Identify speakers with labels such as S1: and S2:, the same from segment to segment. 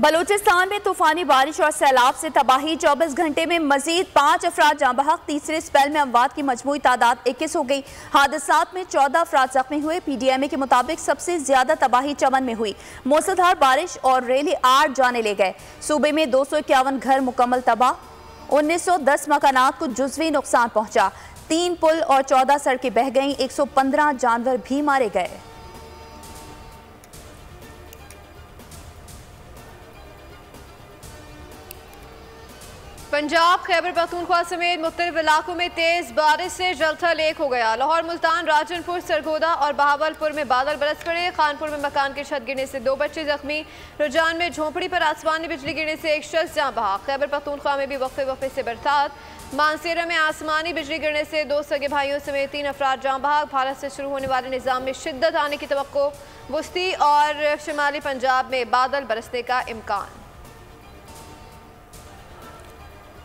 S1: बलूचिस्तान में तूफानी बारिश और सैलाब से तबाही। 24 घंटे में मजीद 5 अफराद जाँ बहक। तीसरे स्पेल में अमवात की मजमूई तादाद 21 हो गई। हादसात में 14 अफराद जख्मी हुए। PDMA के मुताबिक सबसे ज्यादा तबाही चमन में हुई। मूसलाधार बारिश और रेली 8 जाने ले गए। सूबे में 251 घर मुकम्मल तबाह। 1910 मकानात को जुज़वी नुकसान पहुंचा। 3 पुल और 14 सड़कें बह गईं। 115 जानवर भी मारे गए।
S2: पंजाब खैबर पख्तूनख्वा समेत मुख्तलिफ इलाकों में तेज बारिश से जलथल एक हो गया। लाहौर, मुल्तान, राजनपुर, सरगोदा और बहावलपुर में बादल बरस पड़े। खानपुर में मकान की छत गिरने से 2 बच्चे जख्मी। रुझान में झोंपड़ी पर आसमानी बिजली गिरने से 1 शख्स जाँ बहक। खैबर पख्तूनख्वा में भी वक्फे वक्फे से बरसात। मानसेरा में आसमानी बिजली गिरने से 2 सगे भाइयों समेत 3 अफराद जाँ बहक। भारत से शुरू होने वाले निज़ाम में शिद्दत आने की तवक्को। वस्ती और शुमाली पंजाब में बादल बरसने का इम्कान।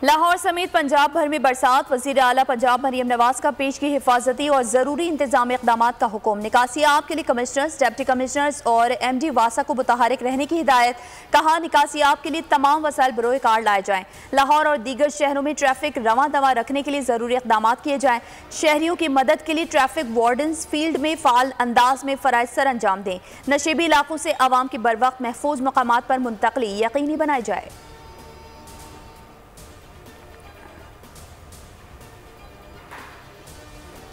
S1: लाहौर समेत पंजाब भर में बरसात। वज़ीर आला पंजाब मरियम नवाज का पेश की हिफाजती और ज़रूरी इंतजामी इक़दामात का हुक्म। निकासियाब के लिए कमिश्नर्स, डिप्टी कमिश्नर्स और MD वासा को मुतहरिक रहने की हिदायत। कहा, निकासियाब के लिए तमाम वसाइल बरोए कार लाए जाएं। लाहौर और दीगर शहरों में ट्रैफिक रवां दवा रखने के लिए ज़रूरी इक़दामात किए जाएं। शहरियों की मदद के लिए ट्रैफिक वार्डन्स फील्ड में फ़ाल अंदाज में फ़राइज़ सर अंजाम दें। नशीबी इलाकों से आवाम की बर वक्त महफूज मकामात पर मुंतकली यकीनी बनाई जाए।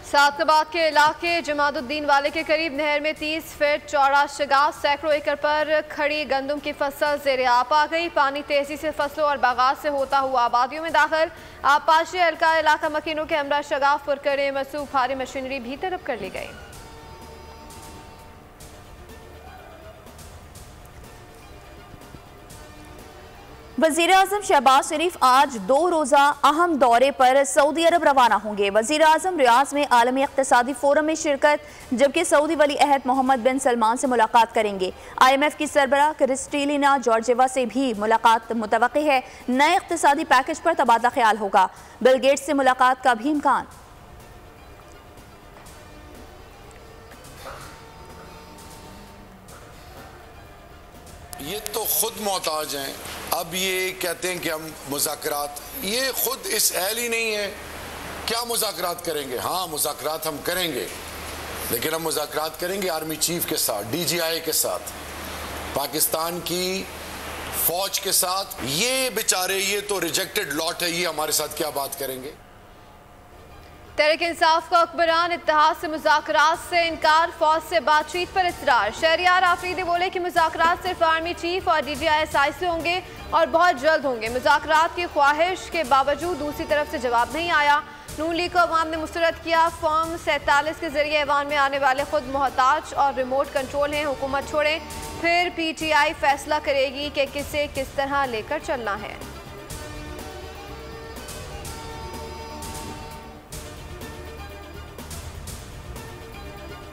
S2: सादकाबाद के इलाके जमादुद्दीन वाले के करीब नहर में 30 फीट चौड़ा शगाफ। सैकड़ों एकड़ पर खड़ी गंदम की फसल ज़ेरे आप आ गई। पानी तेजी से फसलों और बागात से होता हुआ आबादियों में दाखिल। आबपाशी हल्का इलाका मकीनों के हमरा शगाफ पर करे मसूब भारी मशीनरी भी तलब कर ली गई।
S1: वज़ीर आज़म शहबाज शरीफ आज 2 रोज़ा अहम दौरे पर सऊदी अरब रवाना होंगे। वज़ीर आज़म रियाज में आलमी इक़्तिसादी फोरम में शिरकत, जबकि सऊदी वली अहद मोहम्मद बिन सलमान से मुलाकात करेंगे। IMF की सरबराह क्रिस्टलिना जॉर्जिवा से भी मुलाकात मुतवक्की है। नए इक़्तिसादी पैकेज पर तबादला ख्याल होगा। बिल गेट्स से मुलाकात का भी इम्कान।
S3: ये तो खुद मोहताज हैं। अब ये कहते हैं कि हम मुज़ाकरात, ये खुद इस अहल ही नहीं है। क्या मुज़ाकरात करेंगे? हाँ, मुज़ाकरात हम करेंगे, लेकिन हम मुज़ाकरात करेंगे आर्मी चीफ के साथ, DGI के साथ, पाकिस्तान की फौज के साथ। ये बेचारे, ये तो रिजेक्टेड लॉट है, ये हमारे साथ क्या बात करेंगे?
S2: तहरीक इंसाफ का हुक्मरान इत्तेहाद से मुज़ाकरात से इनकार, फौज से बातचीत पर इसरार। शहरियार आफरीदी बोले कि मुज़ाकरात सिर्फ आर्मी चीफ और DGI से होंगे और बहुत जल्द होंगे। मुज़ाकरात की ख्वाहिश के बावजूद दूसरी तरफ से जवाब नहीं आया। नून लीग को अवाम ने मुस्तरद किया। फॉर्म 47 के जरिए ऐवान में आने वाले खुद मोहताज और रिमोट कंट्रोल हैं। हुकूमत छोड़ें, फिर PTI फैसला करेगी कि किसे किस तरह लेकर चलना है।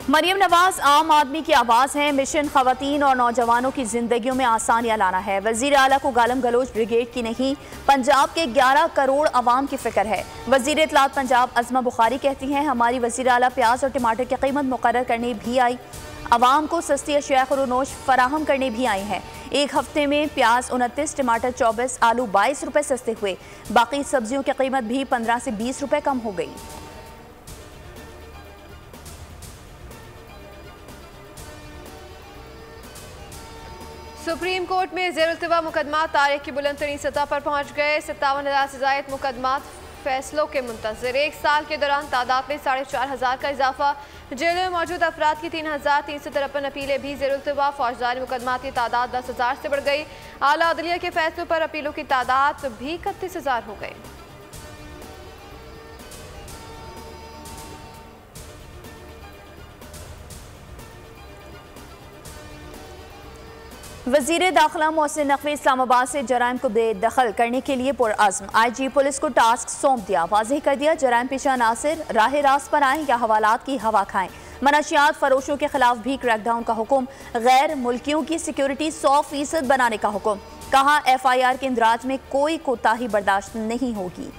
S1: मरियम नवाज आम आदमी की आवाज़ हैं। मिशन ख़वातीन और नौजवानों की ज़िंदगियों में आसानियाँ लाना है। वज़ीर आला को गालम गलोच ब्रिगेड की नहीं, पंजाब के 11 करोड़ आवाम की फ़िक्र है। वज़ीर इत्तलात पंजाब अज़मा बुखारी कहती हैं, हमारी वज़ीर आला प्याज और टमाटर की कीमत मुकर्रर करने भी आई, आवाम को सस्ती अशिया खुरोनोश फराहम करने भी आई हैं। एक हफ्ते में प्याज 29, टमाटर 24, आलू 22 रुपये सस्ते हुए। बाकी सब्जियों की कीमत भी 15 से 20 रुपये कम हो गई।
S2: सुप्रीम कोर्ट में ज़ेर-उल्तिवा मुकदमा तारीख की बुलंद तरीन सतह पर पहुँच गए। 57,000 से ज़ायद मुकदमा फैसलों के मुंतज़िर। 1 साल के दौरान तादाद में 4,500 का इजाफा। जेल में मौजूद अफराद की 3,353 अपीलें भी ज़ेर-उल्तिवा। फौजदारी मुकदमा की तादाद 10,000 से बढ़ गई। आला अदलिया के फैसलों पर अपीलों की तादाद भी 31,000 हो गई।
S1: वज़ीर दाखिला मोहसिन नकवी इस्लामाबाद से जराइम को बेदखल करने के लिए पुरअज़्म। IG पुलिस को टास्क सौंप दिया। वाज़ेह कर दिया, जराइम पेशा अनासिर राह रास्त पर आएँ या हवालात की हवा खाएं। मनशियात फरोशों के खिलाफ भी क्रैकडाउन का हुक्म। गैर मुल्कियों की सिक्योरिटी 100% बनाने का हुक्म। कहा, FIR के इंदराज में कोई कोताही बर्दाश्त नहीं होगी।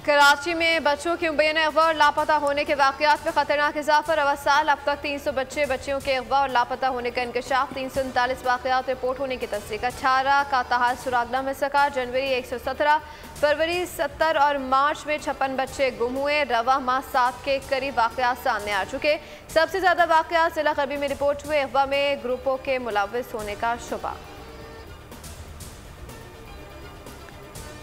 S2: कराची में बच्चों की मुबैना अगवा और लापता होने के वाक़यात में खतरनाक इजाफा। रवा साल अब तक 300 बच्चियों के अगवा और लापता होने का इंकशाफ, 339 वाक़यात रिपोर्ट होने की तस्दीक। 18 का ताहाल सुरागना में सका, जनवरी 117, फरवरी 70 और मार्च में 56 बच्चे गुम हुए। रवा माह 7 के करीब वाक़यात सामने आ चुके। सबसे ज़्यादा वाक़यात जिला गरबी में रिपोर्ट हुए। अगवा में ग्रुपों के मुलव्विस होने का शुबा।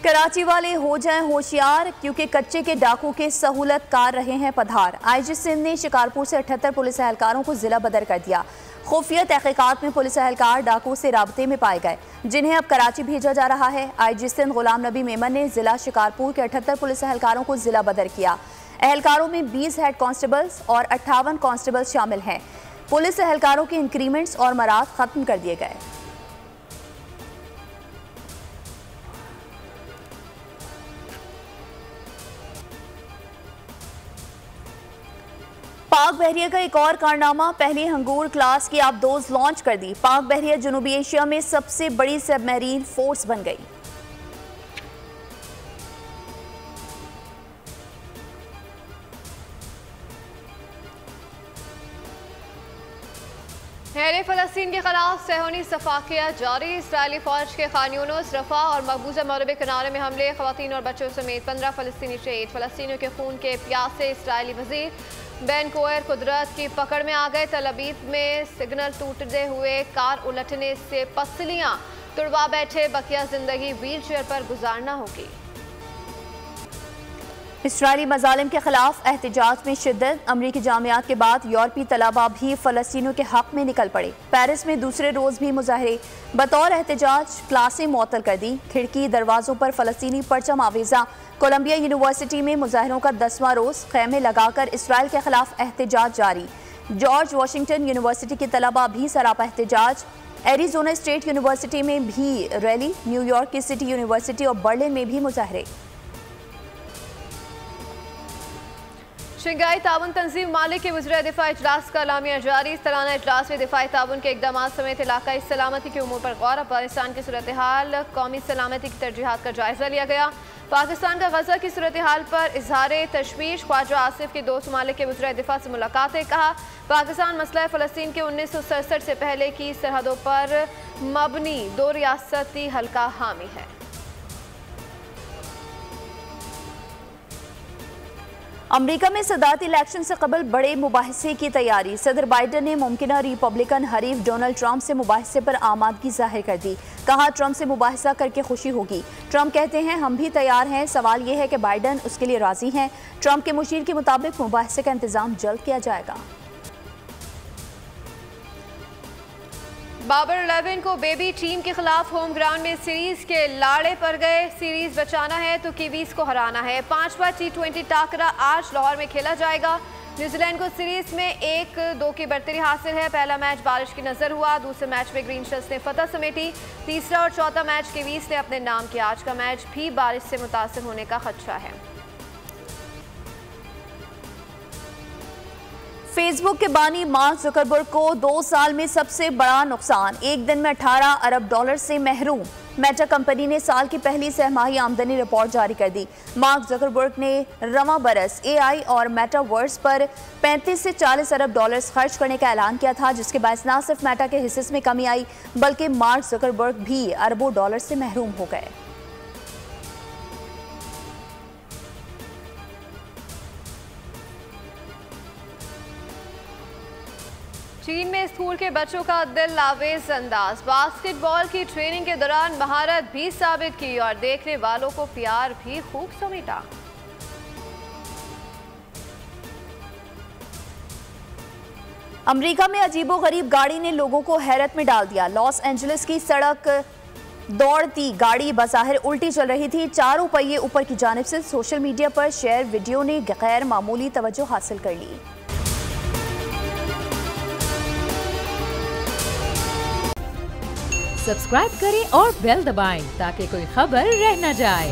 S1: कराची वाले हो जाएं होशियार, क्योंकि कच्चे के डाकू के सहूलत कार रहे हैं पधार। आईजी सिंध ने शिकारपुर से 78 पुलिस एहलकारों को जिला बदर कर दिया। खुफिया तहकीकात में पुलिस एहलकार डाकू से राबते में पाए गए, जिन्हें अब कराची भेजा जा रहा है। आईजी सिंध गुलाम नबी मेमन ने जिला शिकारपुर के 78 पुलिस एहलकारों को जिला बदर किया। एहलकारों में 20 हेड कांस्टेबल्स और 58 कांस्टेबल्स शामिल हैं। पुलिस एहलकारों के इंक्रीमेंट्स और मराद खत्म कर दिए गए। पाक बहरिया का एक और कारनामा, पहली हंगूर क्लास की आबदोज लॉन्च कर दी। पाक बहरिया जनूबी एशिया में सबसे बड़ी सबमरीन फोर्स बन गई।
S2: हैरे फ़लस्तीन के खिलाफ सहूनी सफाकियात जारी। इसराइली फौज के खान यूनुस, रफा और मकबूजा मगरबी किनारे में हमले, खवातीन और बच्चों समेत 15 फ़लस्तीनी शहीद। फ़लस्तीनियों के खून के प्यासे इसराइली वजीर बेन कोयर कुदरत की पकड़ में आ गए। तल अवीव में सिग्नल टूटते हुए कार उलटने से पसलियां तुड़वा बैठे, बकिया जिंदगी व्हील चेयर पर गुजारना होगी।
S1: इसराइली मजालिम के खिलाफ एहतजाज में शिद्दत। अमरीकी जामियात के बाद यूरोपीय तलबा भी फ़लस्तीनियों के हक में निकल पड़े। पेरिस में दूसरे रोज़ भी मुजाहरे। बतौर एहतजाज क्लासें मुअत्तल कर दी। खिड़की दरवाज़ों पर फ़लस्तीनी परचम आवेज़ा। कोलंबिया यूनिवर्सिटी में मुजाहरों का 10वां रोज़, खैमे लगाकर इसराइल के खिलाफ एहतजाज जारी। जॉर्ज वाशिंगटन यूनिवर्सिटी के तलबा भी सरापा एहतजाज। एरिजोना स्टेट यूनिवर्सिटी में भी रैली। न्यूयॉर्क की सिटी यूनिवर्सिटी और बर्लिन में भी मुजाहरे।
S2: शंघाई ताउन तंजीम मालिक के वज़ीर दिफा इजलास का एलामिया जारी। सालाना इजलास में दिफाई ताउन के इक़दाम समेत इलाकाई सलामती के उमूर पर गौर। अफगानिस्तान की सूरत हाल, कौमी सलामती की तरजीहात का जायजा लिया गया। पाकिस्तान का गजा की सूरत हाल पर इजहार तशवीश। ख्वाजा आसिफ की 2 ममालिक के वज़ीर दिफा से मुलाकातें। कहा, पाकिस्तान मसला फ़लस्तीन के 1967 से पहले की सरहदों पर मबनी 2 रियासती हल का हामी है।
S1: अमरीका में सदारती इलेक्शन से कबल बड़े मुबाहिसे की तैयारी। सदर बाइडन ने मुमकिन रिपब्लिकन हरीफ डोनाल्ड ट्रंप से मुबाहिसे पर आमादगी जाहिर कर दी। कहा, ट्रंप से मुबाहिसा करके खुशी होगी। ट्रंप कहते हैं, हम भी तैयार हैं। सवाल यह है कि बाइडन उसके लिए राजी हैं। ट्रंप के मुशीर के मुताबिक मुबाहिसे का इंतजाम जल्द किया जाएगा।
S2: बाबर 11 को बेबी टीम के खिलाफ होम ग्राउंड में सीरीज के लाड़े पड़ गए। सीरीज बचाना है तो कीवीज को हराना है। 5वां T20 टाकरा आज लाहौर में खेला जाएगा। न्यूजीलैंड को सीरीज में 1-2 की बढ़तरी हासिल है। पहला मैच बारिश की नजर हुआ, दूसरे मैच में ग्रीन शर्ट्स ने फतह समेटी। तीसरा और चौथा मैच कीवीज ने अपने नाम किया। आज का मैच भी बारिश से मुतासिर होने का खदशा है।
S1: फेसबुक के बानी मार्क जुकरबर्ग को 2 साल में सबसे बड़ा नुकसान, एक दिन में 18 अरब डॉलर से महरूम। मेटा कंपनी ने साल की पहली सहमाही आमदनी रिपोर्ट जारी कर दी। मार्क जुकरबर्ग ने रवां बरस AI और मेटावर्स पर 35 से 40 अरब डॉलर्स खर्च करने का ऐलान किया था, जिसके बायस न सिर्फ मेटा के हिस्से में कमी आई, बल्कि मार्क जुकरबर्ग भी अरबों डॉलर से महरूम हो गए।
S2: चीन में स्कूल के बच्चों का दिल आवेज अंदाज। बास्केटबॉल की ट्रेनिंग के दौरान महारत भी साबित की और देखने वालों को प्यार भी खूब समेटा।
S1: अमेरिका में अजीबोगरीब गाड़ी ने लोगों को हैरत में डाल दिया। लॉस एंजलिस की सड़क दौड़ती गाड़ी बज़ाहिर उल्टी चल रही थी। चारों पहिए ऊपर की जानिब से। सोशल मीडिया पर शेयर वीडियो ने गैर मामूली तवज्जो हासिल कर ली।
S4: सब्सक्राइब करें और बेल दबाएं ताकि कोई खबर रह न जाए।